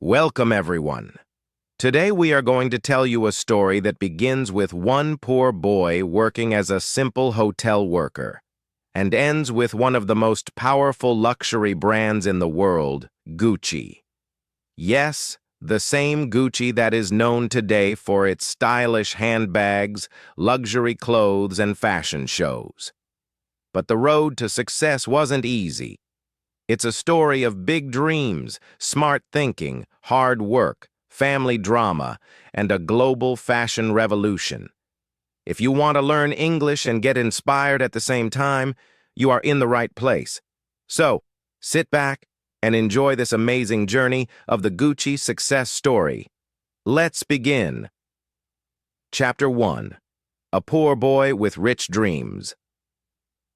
Welcome, everyone. Today we are going to tell you a story that begins with one poor boy working as a simple hotel worker and ends with one of the most powerful luxury brands in the world, Gucci. Yes, the same Gucci that is known today for its stylish handbags, luxury clothes, and fashion shows. But the road to success wasn't easy. It's a story of big dreams, smart thinking, hard work, family drama, and a global fashion revolution. If you want to learn English and get inspired at the same time, you are in the right place. So, sit back and enjoy this amazing journey of the Gucci success story. Let's begin. Chapter 1. A Poor Boy with Rich Dreams.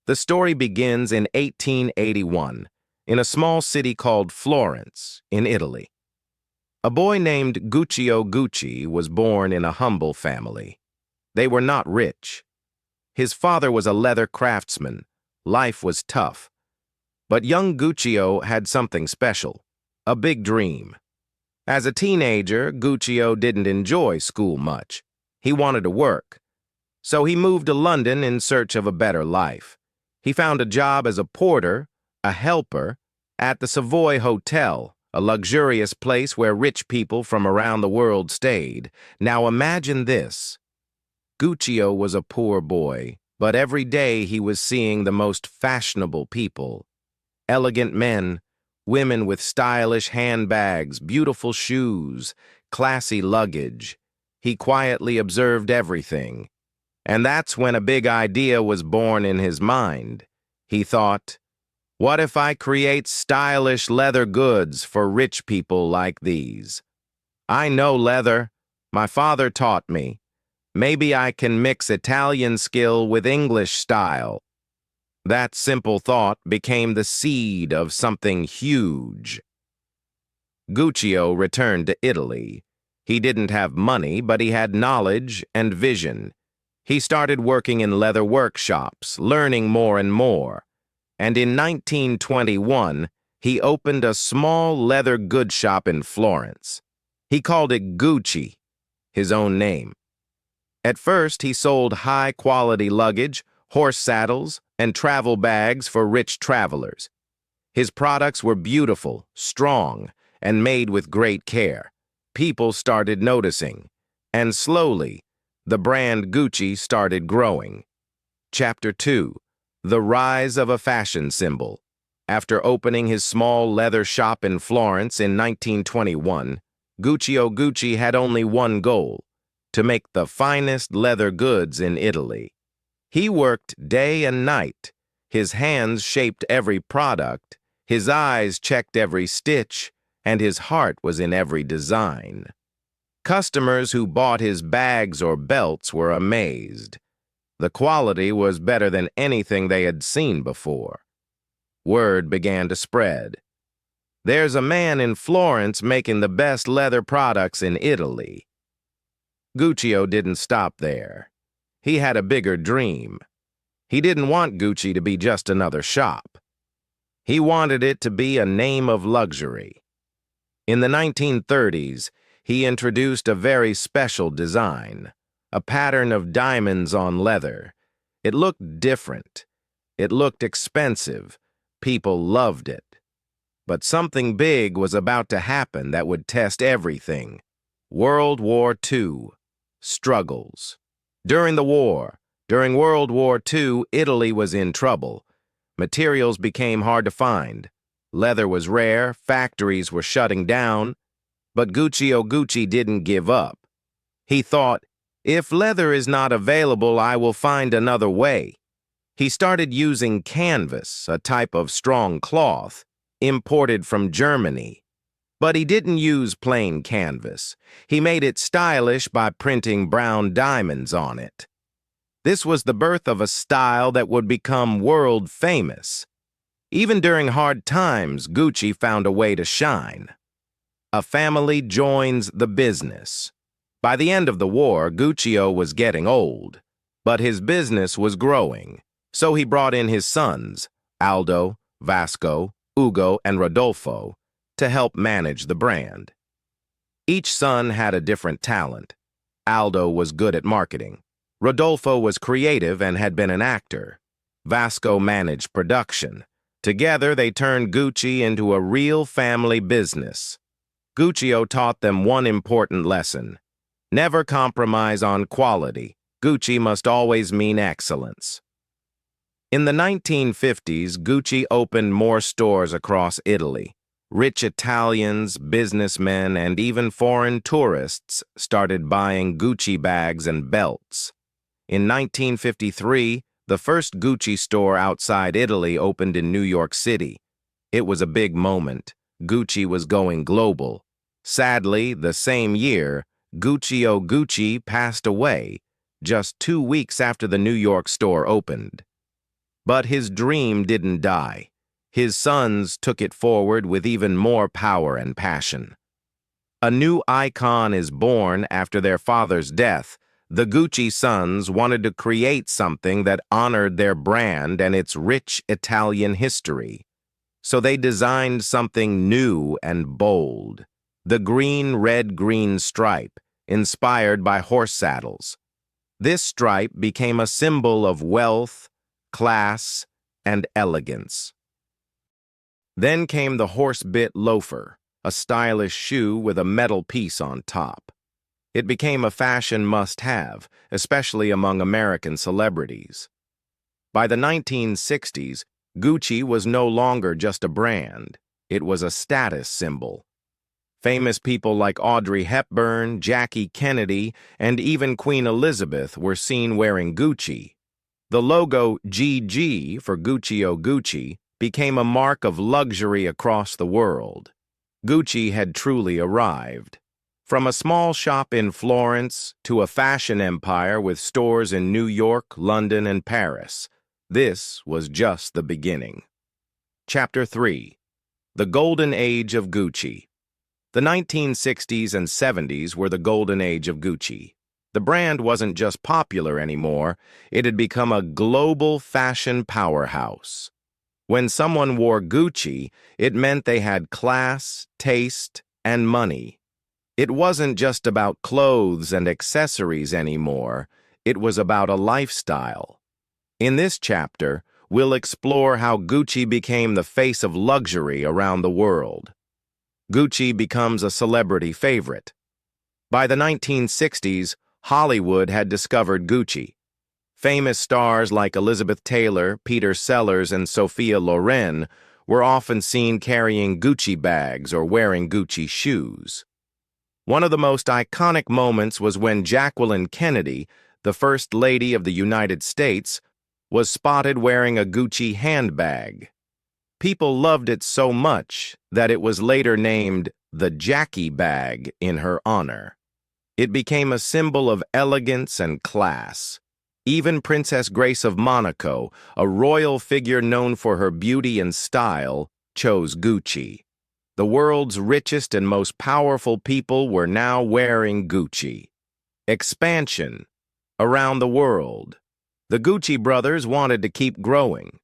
The story begins in 1881. In a small city called Florence, in Italy. A boy named Guccio Gucci was born in a humble family. They were not rich. His father was a leather craftsman. Life was tough. But young Guccio had something special, a big dream. As a teenager, Guccio didn't enjoy school much. He wanted to work. So he moved to London in search of a better life. He found a job as a porter, a helper, at the Savoy Hotel, a luxurious place where rich people from around the world stayed. Now imagine this. Guccio was a poor boy, but every day he was seeing the most fashionable people. Elegant men, women with stylish handbags, beautiful shoes, classy luggage. He quietly observed everything. And that's when a big idea was born in his mind. He thought, what if I create stylish leather goods for rich people like these? I know leather. My father taught me. Maybe I can mix Italian skill with English style. That simple thought became the seed of something huge. Guccio returned to Italy. He didn't have money, but he had knowledge and vision. He started working in leather workshops, learning more and more. And in 1921, he opened a small leather goods shop in Florence. He called it Gucci, his own name. At first, he sold high-quality luggage, horse saddles, and travel bags for rich travelers. His products were beautiful, strong, and made with great care. People started noticing, and slowly, the brand Gucci started growing. Chapter 2. The Rise of a Fashion Symbol. After opening his small leather shop in Florence in 1921, Guccio Gucci had only one goal: to make the finest leather goods in Italy. He worked day and night. His hands shaped every product, his eyes checked every stitch, and his heart was in every design. Customers who bought his bags or belts were amazed. The quality was better than anything they had seen before. Word began to spread. There's a man in Florence making the best leather products in Italy. Guccio didn't stop there. He had a bigger dream. He didn't want Gucci to be just another shop. He wanted it to be a name of luxury. In the 1930s, he introduced a very special design. A pattern of diamonds on leather. It looked different. It looked expensive. People loved it. But something big was about to happen that would test everything. World War II. Struggles. During World War II, Italy was in trouble. Materials became hard to find. Leather was rare, factories were shutting down. But Guccio Gucci didn't give up. He thought, if leather is not available, I will find another way. He started using canvas, a type of strong cloth, imported from Germany. But he didn't use plain canvas. He made it stylish by printing brown diamonds on it. This was the birth of a style that would become world famous. Even during hard times, Gucci found a way to shine. A family joins the business. By the end of the war, Guccio was getting old, but his business was growing, so he brought in his sons, Aldo, Vasco, Ugo, and Rodolfo, to help manage the brand. Each son had a different talent. Aldo was good at marketing. Rodolfo was creative and had been an actor. Vasco managed production. Together, they turned Gucci into a real family business. Guccio taught them one important lesson. Never compromise on quality. Gucci must always mean excellence. In the 1950s, Gucci opened more stores across Italy. Rich Italians, businessmen, and even foreign tourists started buying Gucci bags and belts. In 1953, the first Gucci store outside Italy opened in New York City. It was a big moment. Gucci was going global. Sadly, the same year, Guccio Gucci passed away, just 2 weeks after the New York store opened. But his dream didn't die. His sons took it forward with even more power and passion. A new icon is born after their father's death. The Gucci sons wanted to create something that honored their brand and its rich Italian history. So they designed something new and bold. The green-red-green stripe, inspired by horse saddles. This stripe became a symbol of wealth, class, and elegance. Then came the horse-bit loafer, a stylish shoe with a metal piece on top. It became a fashion must-have, especially among American celebrities. By the 1960s, Gucci was no longer just a brand. It was a status symbol. Famous people like Audrey Hepburn, Jackie Kennedy, and even Queen Elizabeth were seen wearing Gucci. The logo GG for Guccio Gucci became a mark of luxury across the world. Gucci had truly arrived. From a small shop in Florence to a fashion empire with stores in New York, London, and Paris, this was just the beginning. Chapter 3. The Golden Age of Gucci. The 1960s and 70s were the golden age of Gucci. The brand wasn't just popular anymore, it had become a global fashion powerhouse. When someone wore Gucci, it meant they had class, taste, and money. It wasn't just about clothes and accessories anymore, it was about a lifestyle. In this chapter, we'll explore how Gucci became the face of luxury around the world. Gucci becomes a celebrity favorite. By the 1960s, Hollywood had discovered Gucci. Famous stars like Elizabeth Taylor, Peter Sellers, and Sophia Loren were often seen carrying Gucci bags or wearing Gucci shoes. One of the most iconic moments was when Jacqueline Kennedy, the First Lady of the United States, was spotted wearing a Gucci handbag. People loved it so much that it was later named the Jackie bag in her honor. It became a symbol of elegance and class. Even Princess Grace of Monaco, a royal figure known for her beauty and style, chose Gucci. The world's richest and most powerful people were now wearing Gucci. Expansion. Around the world. The Gucci brothers wanted to keep growing.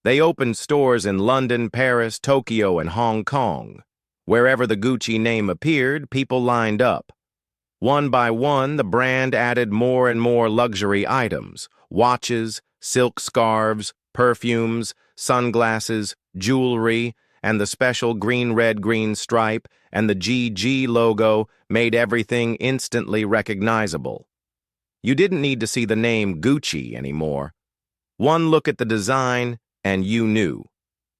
They opened stores in London, Paris, Tokyo, and Hong Kong. Wherever the Gucci name appeared, people lined up. One by one, the brand added more and more luxury items: watches, silk scarves, perfumes, sunglasses, jewelry, and the special green-red-green stripe and the GG logo made everything instantly recognizable. You didn't need to see the name Gucci anymore. One look at the design, and you knew.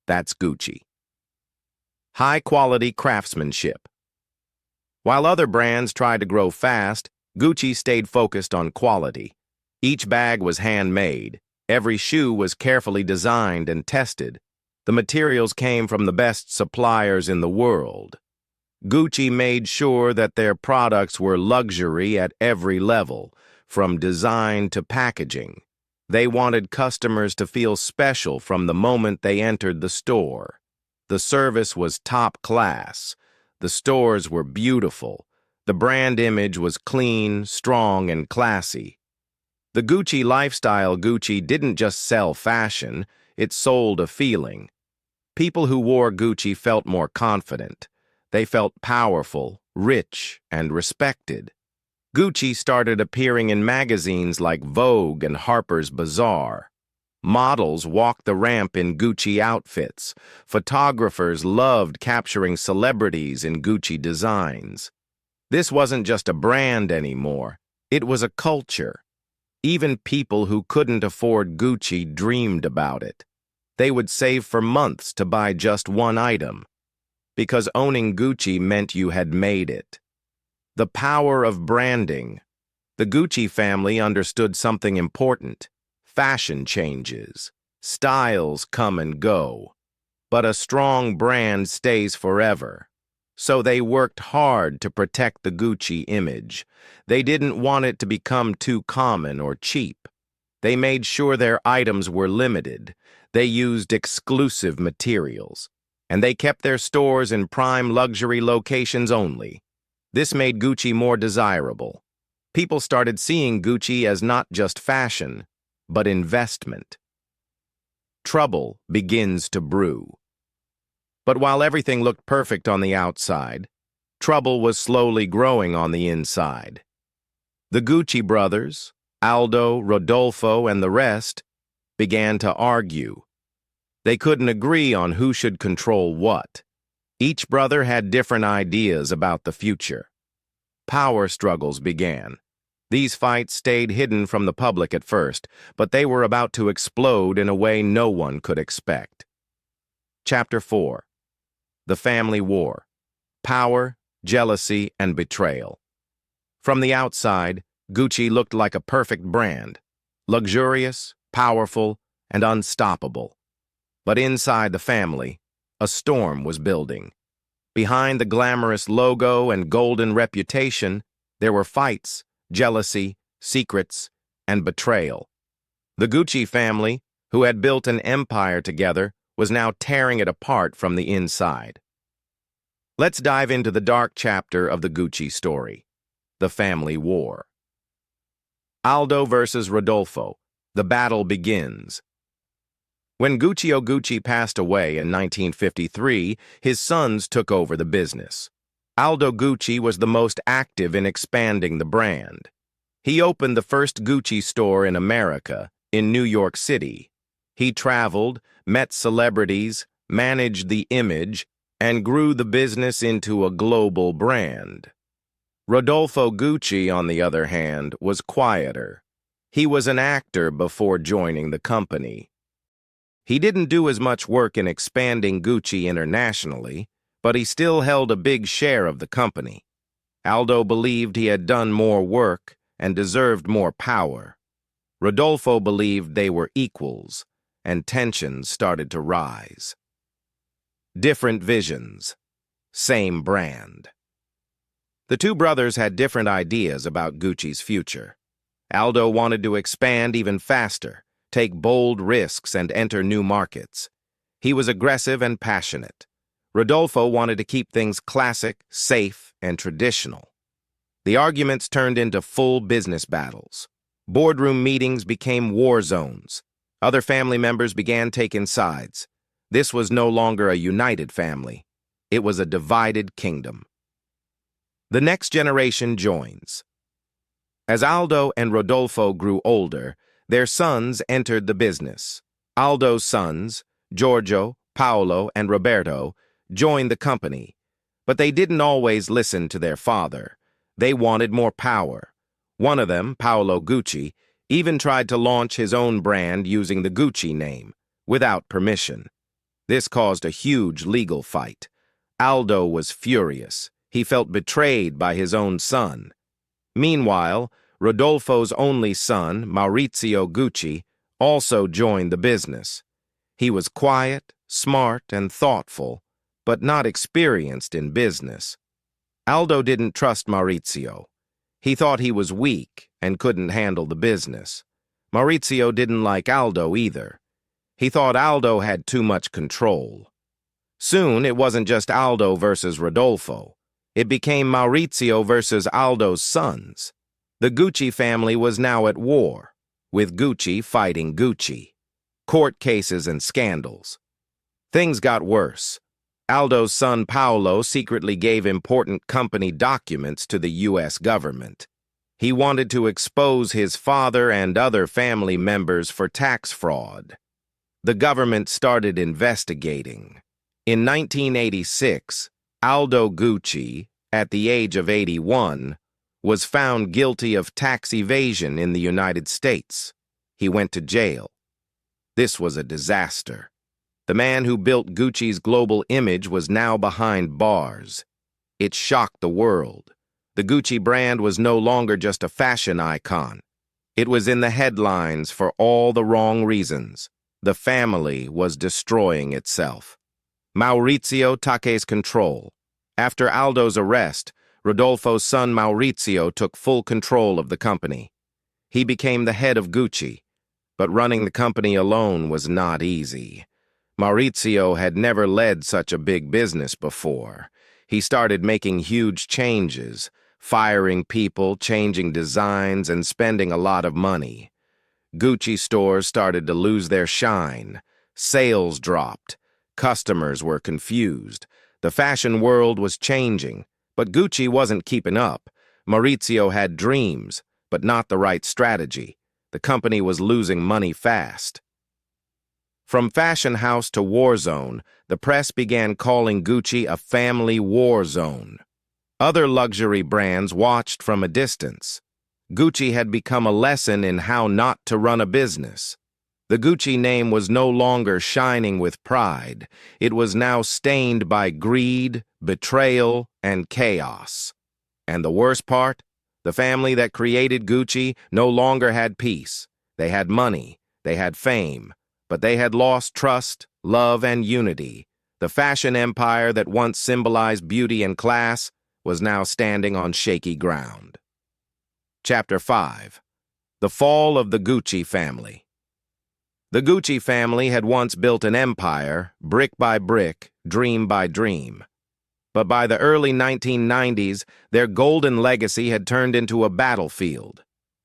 That's Gucci. High-quality craftsmanship. While other brands tried to grow fast, Gucci stayed focused on quality. Each bag was handmade. Every shoe was carefully designed and tested. The materials came from the best suppliers in the world. Gucci made sure that their products were luxury at every level, from design to packaging. They wanted customers to feel special from the moment they entered the store. The service was top class. The stores were beautiful. The brand image was clean, strong, and classy. The Gucci lifestyle Gucci didn't just sell fashion, it sold a feeling. People who wore Gucci felt more confident. They felt powerful, rich, and respected. Gucci started appearing in magazines like Vogue and Harper's Bazaar. Models walked the ramp in Gucci outfits. Photographers loved capturing celebrities in Gucci designs. This wasn't just a brand anymore. It was a culture. Even people who couldn't afford Gucci dreamed about it. They would save for months to buy just one item, because owning Gucci meant you had made it. The power of branding. The Gucci family understood something important. Fashion changes. Styles come and go. But a strong brand stays forever. So they worked hard to protect the Gucci image. They didn't want it to become too common or cheap. They made sure their items were limited. They used exclusive materials. And they kept their stores in prime luxury locations only. This made Gucci more desirable. People started seeing Gucci as not just fashion, but investment. Trouble begins to brew. But while everything looked perfect on the outside, trouble was slowly growing on the inside. The Gucci brothers, Aldo, Rodolfo, and the rest, began to argue. They couldn't agree on who should control what. Each brother had different ideas about the future. Power struggles began. These fights stayed hidden from the public at first, but they were about to explode in a way no one could expect. Chapter 4. The Family War. Power, Jealousy, and Betrayal. From the outside, Gucci looked like a perfect brand. Luxurious, powerful, and unstoppable. But inside the family, a storm was building. Behind the glamorous logo and golden reputation, there were fights, jealousy, secrets, and betrayal. The Gucci family, who had built an empire together, was now tearing it apart from the inside. Let's dive into the dark chapter of the Gucci story, the family war. Aldo versus Rodolfo. The battle begins. When Guccio Gucci passed away in 1953, his sons took over the business. Aldo Gucci was the most active in expanding the brand. He opened the first Gucci store in America, in New York City. He traveled, met celebrities, managed the image, and grew the business into a global brand. Rodolfo Gucci, on the other hand, was quieter. He was an actor before joining the company. He didn't do as much work in expanding Gucci internationally, but he still held a big share of the company. Aldo believed he had done more work and deserved more power. Rodolfo believed they were equals, and tensions started to rise. Different visions, same brand. The two brothers had different ideas about Gucci's future. Aldo wanted to expand even faster, take bold risks, and enter new markets. He was aggressive and passionate. Rodolfo wanted to keep things classic, safe, and traditional. The arguments turned into full business battles. Boardroom meetings became war zones. Other family members began taking sides. This was no longer a united family. It was a divided kingdom. The next generation joins. As Aldo and Rodolfo grew older, their sons entered the business. Aldo's sons, Giorgio, Paolo, and Roberto, joined the company, but they didn't always listen to their father. They wanted more power. One of them, Paolo Gucci, even tried to launch his own brand using the Gucci name, without permission. This caused a huge legal fight. Aldo was furious. He felt betrayed by his own son. Meanwhile, Rodolfo's only son, Maurizio Gucci, also joined the business. He was quiet, smart, and thoughtful, but not experienced in business. Aldo didn't trust Maurizio. He thought he was weak and couldn't handle the business. Maurizio didn't like Aldo either. He thought Aldo had too much control. Soon, it wasn't just Aldo versus Rodolfo. It became Maurizio versus Aldo's sons. The Gucci family was now at war, with Gucci fighting Gucci. Court cases and scandals. Things got worse. Aldo's son Paolo secretly gave important company documents to the U.S. government. He wanted to expose his father and other family members for tax fraud. The government started investigating. In 1986, Aldo Gucci, at the age of 81, was found guilty of tax evasion in the United States. He went to jail. This was a disaster. The man who built Gucci's global image was now behind bars. It shocked the world. The Gucci brand was no longer just a fashion icon. It was in the headlines for all the wrong reasons. The family was destroying itself. Maurizio Take's control. After Aldo's arrest, Rodolfo's son Maurizio took full control of the company. He became the head of Gucci, but running the company alone was not easy. Maurizio had never led such a big business before. He started making huge changes, firing people, changing designs, and spending a lot of money. Gucci stores started to lose their shine. Sales dropped. Customers were confused. The fashion world was changing, but Gucci wasn't keeping up. Maurizio had dreams, but not the right strategy. The company was losing money fast. From fashion house to war zone, the press began calling Gucci a family war zone. Other luxury brands watched from a distance. Gucci had become a lesson in how not to run a business. The Gucci name was no longer shining with pride. It was now stained by greed, betrayal, and chaos. And the worst part? The family that created Gucci no longer had peace. They had money, they had fame, but they had lost trust, love, and unity. The fashion empire that once symbolized beauty and class was now standing on shaky ground. Chapter 5. The Fall of the Gucci Family. The Gucci family had once built an empire, brick by brick, dream by dream. But by the early 1990s, their golden legacy had turned into a battlefield.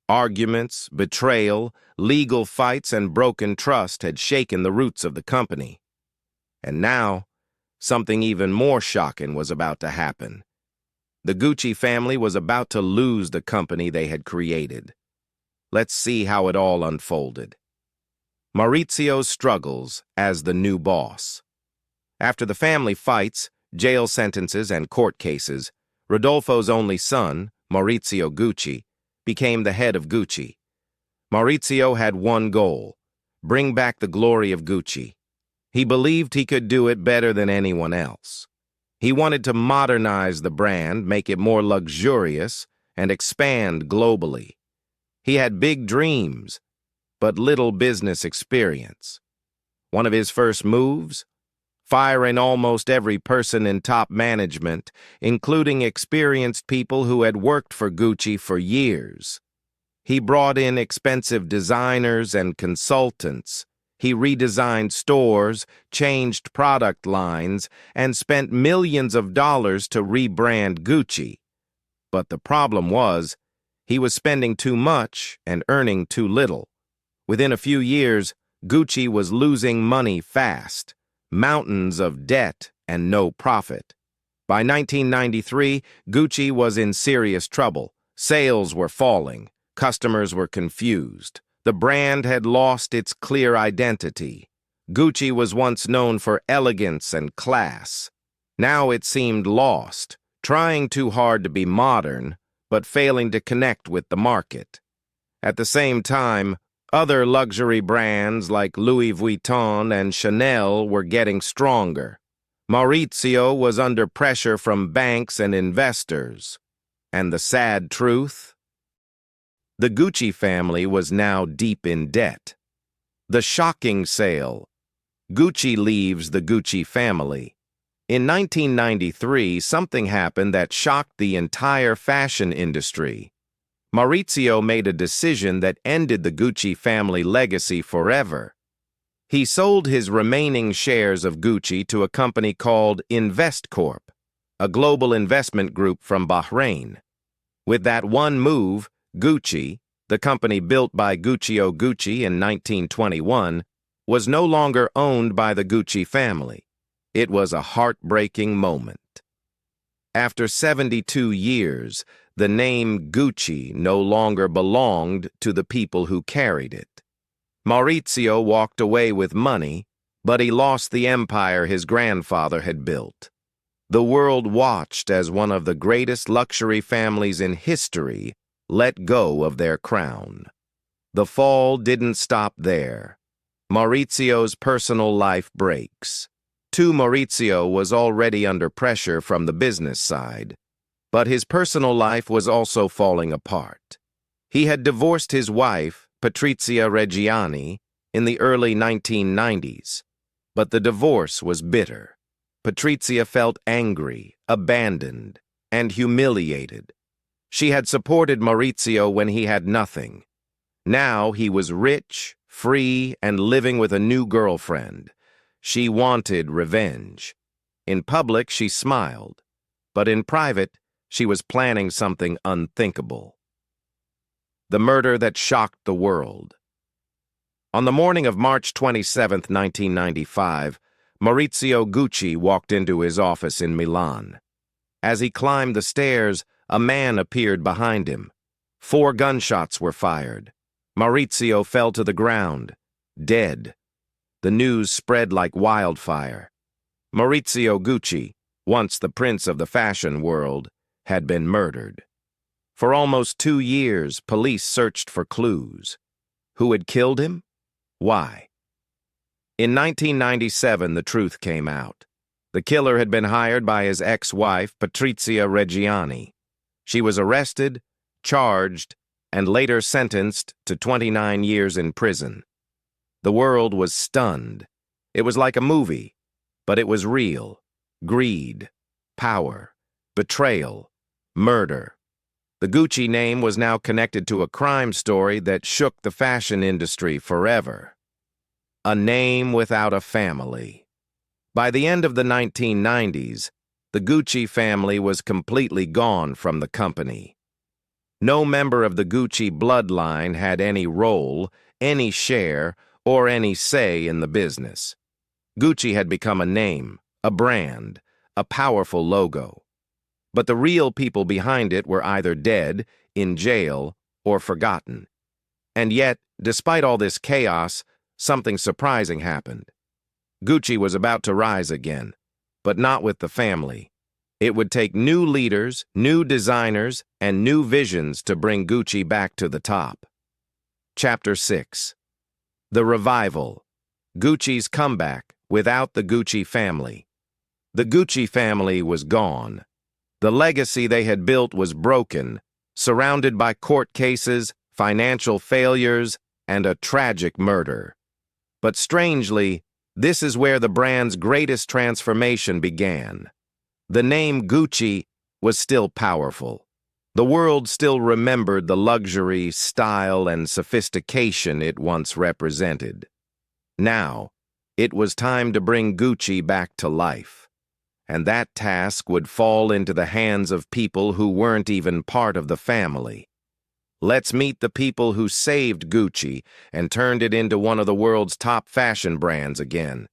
Arguments, betrayal, legal fights, and broken trust had shaken the roots of the company. And now, something even more shocking was about to happen. The Gucci family was about to lose the company they had created. Let's see how it all unfolded. Maurizio's struggles as the new boss. After the family fights, jail sentences, and court cases, Rodolfo's only son, Maurizio Gucci, became the head of Gucci. Maurizio had one goal: bring back the glory of Gucci. He believed he could do it better than anyone else. He wanted to modernize the brand, make it more luxurious, and expand globally. He had big dreams, but little business experience. One of his first moves? Firing almost every person in top management, including experienced people who had worked for Gucci for years. He brought in expensive designers and consultants. He redesigned stores, changed product lines, and spent millions of dollars to rebrand Gucci. But the problem was, he was spending too much and earning too little. Within a few years, Gucci was losing money fast, mountains of debt and no profit. By 1993, Gucci was in serious trouble. Sales were falling. Customers were confused. The brand had lost its clear identity. Gucci was once known for elegance and class. Now it seemed lost, trying too hard to be modern, but failing to connect with the market. At the same time, other luxury brands like Louis Vuitton and Chanel were getting stronger. Maurizio was under pressure from banks and investors. And the sad truth? The Gucci family was now deep in debt. The shocking sale. Gucci leaves the Gucci family. In 1993, something happened that shocked the entire fashion industry. Maurizio made a decision that ended the Gucci family legacy forever. He sold his remaining shares of Gucci to a company called Investcorp, a global investment group from Bahrain. With that one move, Gucci, the company built by Guccio Gucci in 1921, was no longer owned by the Gucci family. It was a heartbreaking moment. After 72 years, the name Gucci no longer belonged to the people who carried it. Maurizio walked away with money, but he lost the empire his grandfather had built. The world watched as one of the greatest luxury families in history let go of their crown. The fall didn't stop there. Maurizio's personal life breaks. Maurizio was already under pressure from the business side, but his personal life was also falling apart. He had divorced his wife, Patrizia Reggiani, in the early 1990s, but the divorce was bitter. Patrizia felt angry, abandoned, and humiliated. She had supported Maurizio when he had nothing. Now he was rich, free, and living with a new girlfriend. She wanted revenge. In public, she smiled, but in private, she was planning something unthinkable. The murder that shocked the world. On the morning of March 27, 1995, Maurizio Gucci walked into his office in Milan. As he climbed the stairs, a man appeared behind him. 4 gunshots were fired. Maurizio fell to the ground, dead. The news spread like wildfire. Maurizio Gucci, once the prince of the fashion world, had been murdered. For almost 2 years, police searched for clues. Who had killed him? Why? In 1997, the truth came out. The killer had been hired by his ex-wife, Patrizia Reggiani. She was arrested, charged, and later sentenced to 29 years in prison. The world was stunned. It was like a movie, but it was real. Greed, power, betrayal, murder. The Gucci name was now connected to a crime story that shook the fashion industry forever. A name without a family. By the end of the 1990s, the Gucci family was completely gone from the company. No member of the Gucci bloodline had any role, any share, or any say in the business. Gucci had become a name, a brand, a powerful logo. But the real people behind it were either dead, in jail, or forgotten. And yet, despite all this chaos, something surprising happened. Gucci was about to rise again, but not with the family. It would take new leaders, new designers, and new visions to bring Gucci back to the top. Chapter 6. The Revival. Gucci's comeback without the Gucci family. The Gucci family was gone. The legacy they had built was broken, surrounded by court cases, financial failures, and a tragic murder. But strangely, this is where the brand's greatest transformation began. The name Gucci was still powerful. The world still remembered the luxury, style, and sophistication it once represented. Now, it was time to bring Gucci back to life. And that task would fall into the hands of people who weren't even part of the family. Let's meet the people who saved Gucci and turned it into one of the world's top fashion brands again.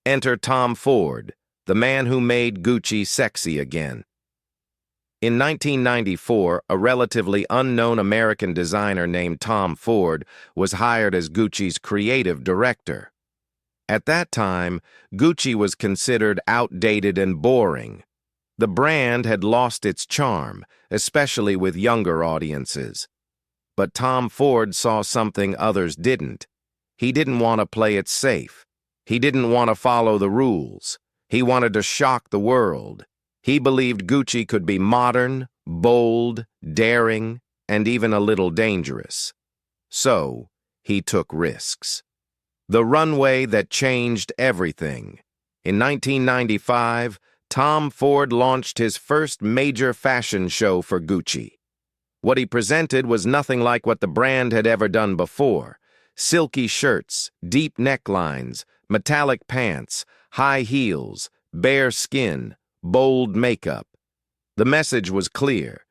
Enter Tom Ford, the man who made Gucci sexy again. In 1994, a relatively unknown American designer named Tom Ford was hired as Gucci's creative director. At that time, Gucci was considered outdated and boring. The brand had lost its charm, especially with younger audiences. But Tom Ford saw something others didn't. He didn't want to play it safe. He didn't want to follow the rules. He wanted to shock the world. He believed Gucci could be modern, bold, daring, and even a little dangerous. So, he took risks. The runway that changed everything. In 1995, Tom Ford launched his first major fashion show for Gucci. What he presented was nothing like what the brand had ever done before. Silky shirts, deep necklines, metallic pants, high heels, bare skin, bold makeup. The message was clear.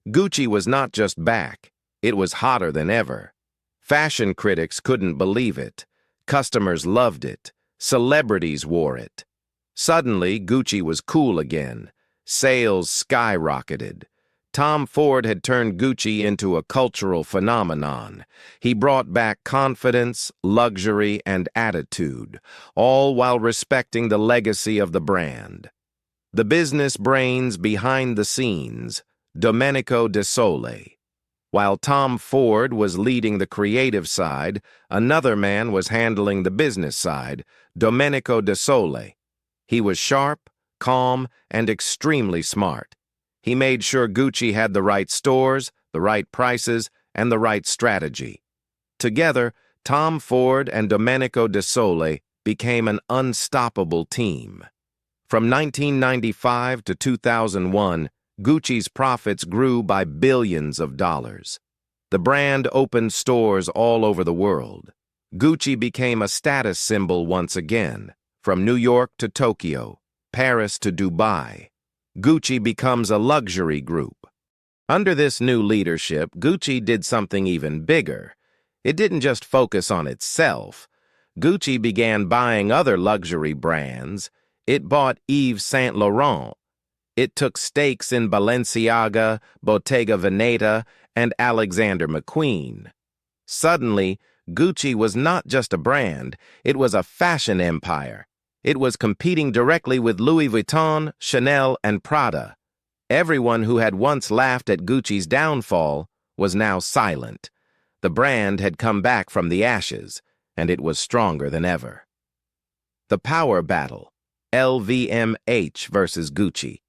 Gucci was not just back, it was hotter than ever. Fashion critics couldn't believe it. Customers loved it. Celebrities wore it. Suddenly, Gucci was cool again. Sales skyrocketed. Tom Ford had turned Gucci into a cultural phenomenon. He brought back confidence, luxury, and attitude, all while respecting the legacy of the brand. The business brains behind the scenes, Domenico De Sole. While Tom Ford was leading the creative side, another man was handling the business side, Domenico De Sole. He was sharp, calm, and extremely smart. He made sure Gucci had the right stores, the right prices, and the right strategy. Together, Tom Ford and Domenico De Sole became an unstoppable team. From 1995 to 2001, Gucci's profits grew by billions of dollars. The brand opened stores all over the world. Gucci became a status symbol once again, from New York to Tokyo, Paris to Dubai. Gucci becomes a luxury group. Under this new leadership, Gucci did something even bigger. It didn't just focus on itself. Gucci began buying other luxury brands. It bought Yves Saint Laurent. It took stakes in Balenciaga, Bottega Veneta, and Alexander McQueen. Suddenly, Gucci was not just a brand, it was a fashion empire. It was competing directly with Louis Vuitton, Chanel, and Prada. Everyone who had once laughed at Gucci's downfall was now silent. The brand had come back from the ashes, and it was stronger than ever. The power battle, LVMH versus Gucci.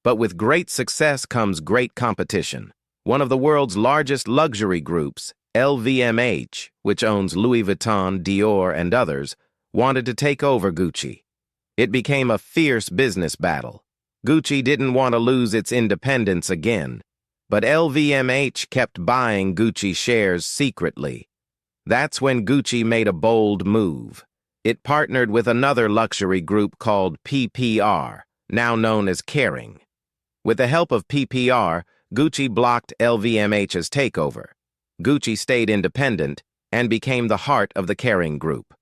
But with great success comes great competition. One of the world's largest luxury groups, LVMH, which owns Louis Vuitton, Dior, and others, wanted to take over Gucci. It became a fierce business battle. Gucci didn't want to lose its independence again, but LVMH kept buying Gucci shares secretly. That's when Gucci made a bold move. It partnered with another luxury group called PPR, now known as Kering. With the help of PPR, Gucci blocked LVMH's takeover. Gucci stayed independent and became the heart of the Kering Group.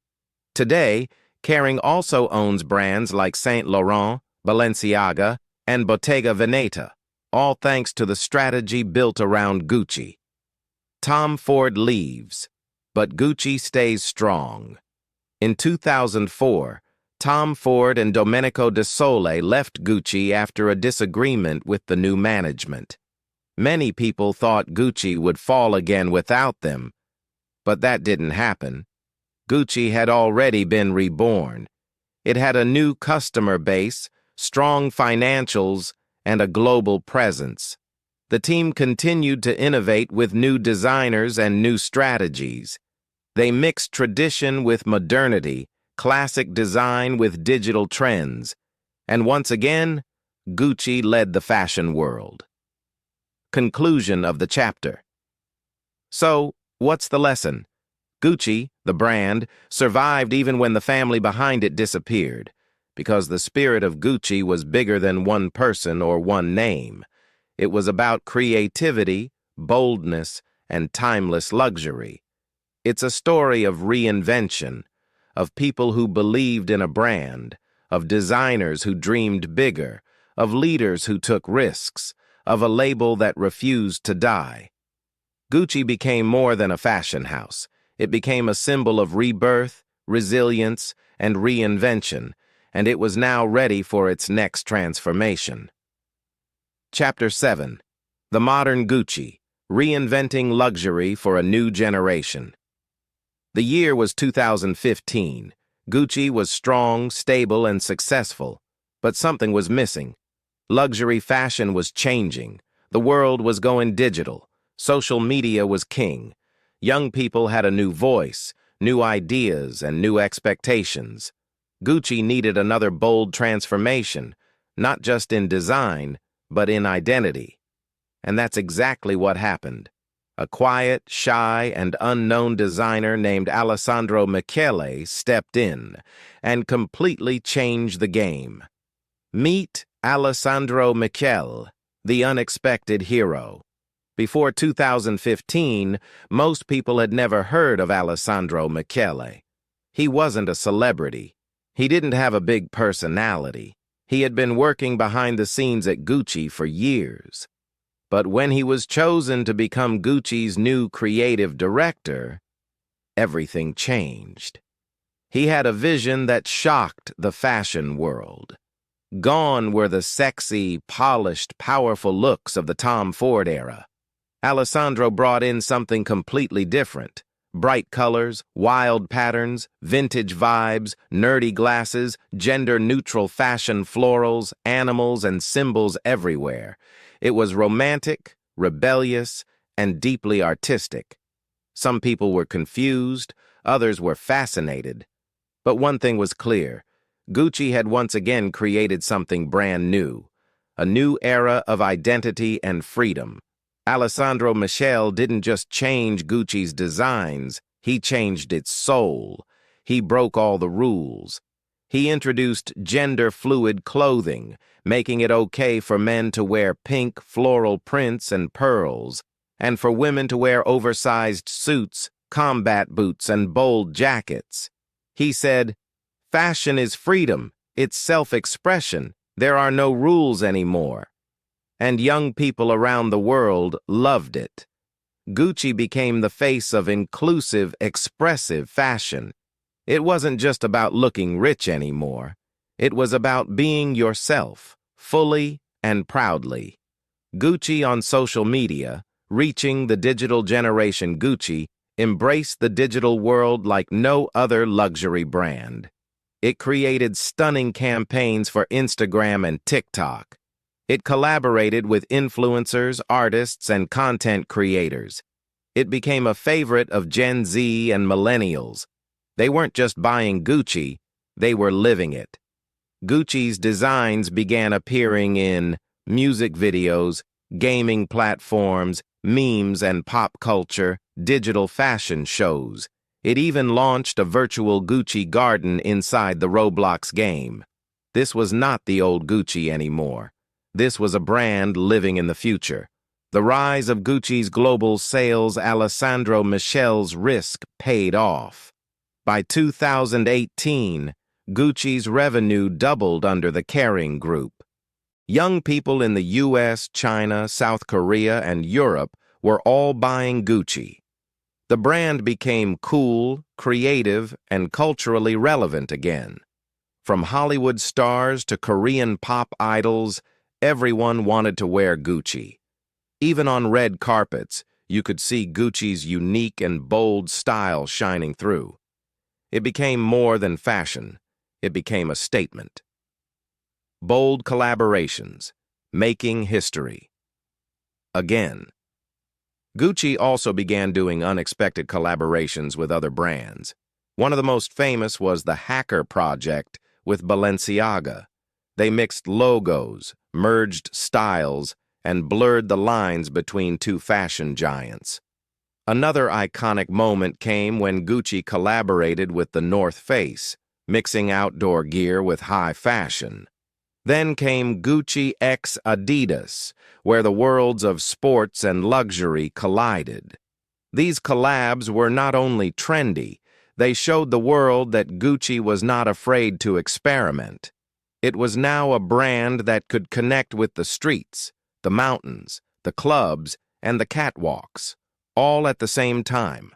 Today, Kering also owns brands like Saint Laurent, Balenciaga, and Bottega Veneta, all thanks to the strategy built around Gucci. Tom Ford leaves, but Gucci stays strong. In 2004, Tom Ford and Domenico De Sole left Gucci after a disagreement with the new management. Many people thought Gucci would fall again without them, but that didn't happen. Gucci had already been reborn. It had a new customer base, strong financials, and a global presence. The team continued to innovate with new designers and new strategies. They mixed tradition with modernity, classic design with digital trends, and once again, Gucci led the fashion world. Conclusion of the chapter. So, what's the lesson? Gucci, the brand, survived even when the family behind it disappeared, because the spirit of Gucci was bigger than one person or one name. It was about creativity, boldness, and timeless luxury. It's a story of reinvention, of people who believed in a brand, of designers who dreamed bigger, of leaders who took risks, of a label that refused to die. Gucci became more than a fashion house. It became a symbol of rebirth, resilience, and reinvention, and it was now ready for its next transformation. Chapter 7. The Modern Gucci, Reinventing Luxury for a New Generation. The year was 2015. Gucci was strong, stable, and successful, but something was missing. Luxury fashion was changing. The world was going digital. Social media was king. Young people had a new voice, new ideas, and new expectations. Gucci needed another bold transformation, not just in design, but in identity. And that's exactly what happened. A quiet, shy, and unknown designer named Alessandro Michele stepped in and completely changed the game. Meet Alessandro Michele, the unexpected hero. Before 2015, most people had never heard of Alessandro Michele. He wasn't a celebrity. He didn't have a big personality. He had been working behind the scenes at Gucci for years. But when he was chosen to become Gucci's new creative director, everything changed. He had a vision that shocked the fashion world. Gone were the sexy, polished, powerful looks of the Tom Ford era. Alessandro brought in something completely different. Bright colors, wild patterns, vintage vibes, nerdy glasses, gender-neutral fashion florals, animals, and symbols everywhere. It was romantic, rebellious, and deeply artistic. Some people were confused, others were fascinated. But one thing was clear. Gucci had once again created something brand new. A new era of identity and freedom. Alessandro Michele didn't just change Gucci's designs, he changed its soul. He broke all the rules. He introduced gender-fluid clothing, making it okay for men to wear pink floral prints and pearls, and for women to wear oversized suits, combat boots, and bold jackets. He said, "Fashion is freedom, it's self-expression, there are no rules anymore." And young people around the world loved it. Gucci became the face of inclusive, expressive fashion. It wasn't just about looking rich anymore. It was about being yourself, fully and proudly. Gucci on social media, reaching the digital generation. Gucci embraced the digital world like no other luxury brand. It created stunning campaigns for Instagram and TikTok. It collaborated with influencers, artists, and content creators. It became a favorite of Gen Z and millennials. They weren't just buying Gucci, they were living it. Gucci's designs began appearing in music videos, gaming platforms, memes and pop culture, digital fashion shows. It even launched a virtual Gucci garden inside the Roblox game. This was not the old Gucci anymore. This was a brand living in the future. The rise of Gucci's global sales. Alessandro Michele's risk paid off. By 2018, Gucci's revenue doubled under the Kering Group. Young people in the US, China, South Korea, and Europe were all buying Gucci. The brand became cool, creative, and culturally relevant again. From Hollywood stars to Korean pop idols, everyone wanted to wear Gucci. Even on red carpets, you could see Gucci's unique and bold style shining through. It became more than fashion. It became a statement. Bold collaborations, making history. Again. Gucci also began doing unexpected collaborations with other brands. One of the most famous was the Hacker Project with Balenciaga. They mixed logos, merged styles, and blurred the lines between two fashion giants. Another iconic moment came when Gucci collaborated with the North Face, mixing outdoor gear with high fashion. Then came Gucci x Adidas, where the worlds of sports and luxury collided. These collabs were not only trendy, they showed the world that Gucci was not afraid to experiment. It was now a brand that could connect with the streets, the mountains, the clubs, and the catwalks, all at the same time.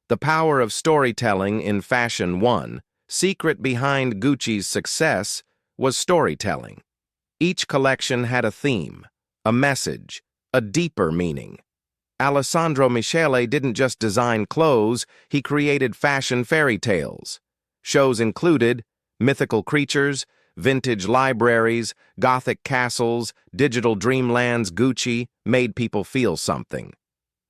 The power of storytelling in fashion. One secret behind Gucci's success was storytelling. Each collection had a theme, a message, a deeper meaning. Alessandro Michele didn't just design clothes, he created fashion fairy tales. Shows included mythical creatures, vintage libraries, gothic castles, digital dreamlands. Gucci made people feel something.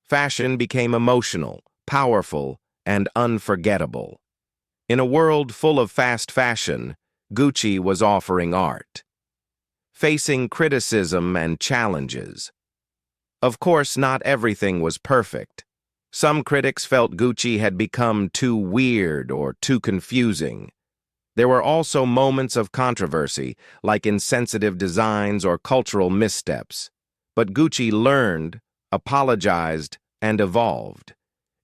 Fashion became emotional, powerful, and unforgettable. In a world full of fast fashion, Gucci was offering art. Facing criticism and challenges. Of course, not everything was perfect. Some critics felt Gucci had become too weird or too confusing. There were also moments of controversy, like insensitive designs or cultural missteps. But Gucci learned, apologized, and evolved.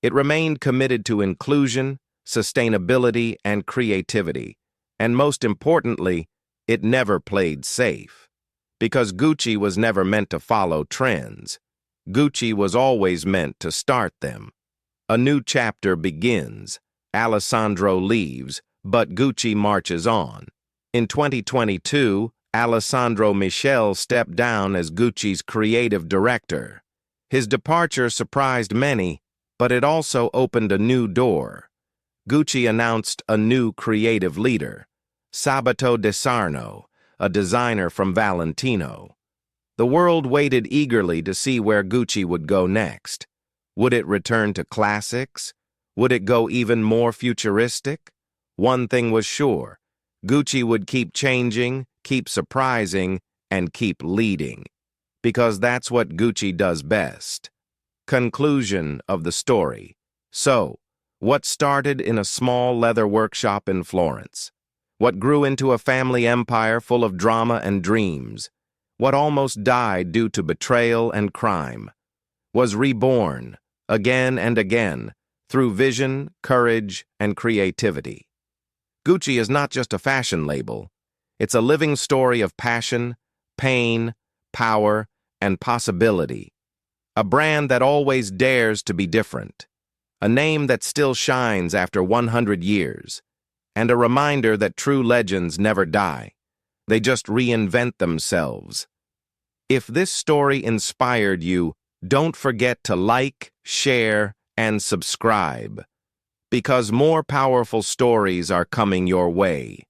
It remained committed to inclusion, sustainability, and creativity. And most importantly, it never played safe. Because Gucci was never meant to follow trends. Gucci was always meant to start them. A new chapter begins. Alessandro leaves, but Gucci marches on. In 2022, Alessandro Michel stepped down as Gucci's creative director. His departure surprised many, but it also opened a new door. Gucci announced a new creative leader, Sabato De Sarno, a designer from Valentino. The world waited eagerly to see where Gucci would go next. Would it return to classics? Would it go even more futuristic? One thing was sure, Gucci would keep changing, keep surprising, and keep leading. Because that's what Gucci does best. Conclusion of the story. So, what started in a small leather workshop in Florence? What grew into a family empire full of drama and dreams? What almost died due to betrayal and crime? Was reborn, again and again, through vision, courage, and creativity. Gucci is not just a fashion label. It's a living story of passion, pain, power, and possibility. A brand that always dares to be different. A name that still shines after 100 years. And a reminder that true legends never die. They just reinvent themselves. If this story inspired you, don't forget to like, share, and subscribe. Because more powerful stories are coming your way.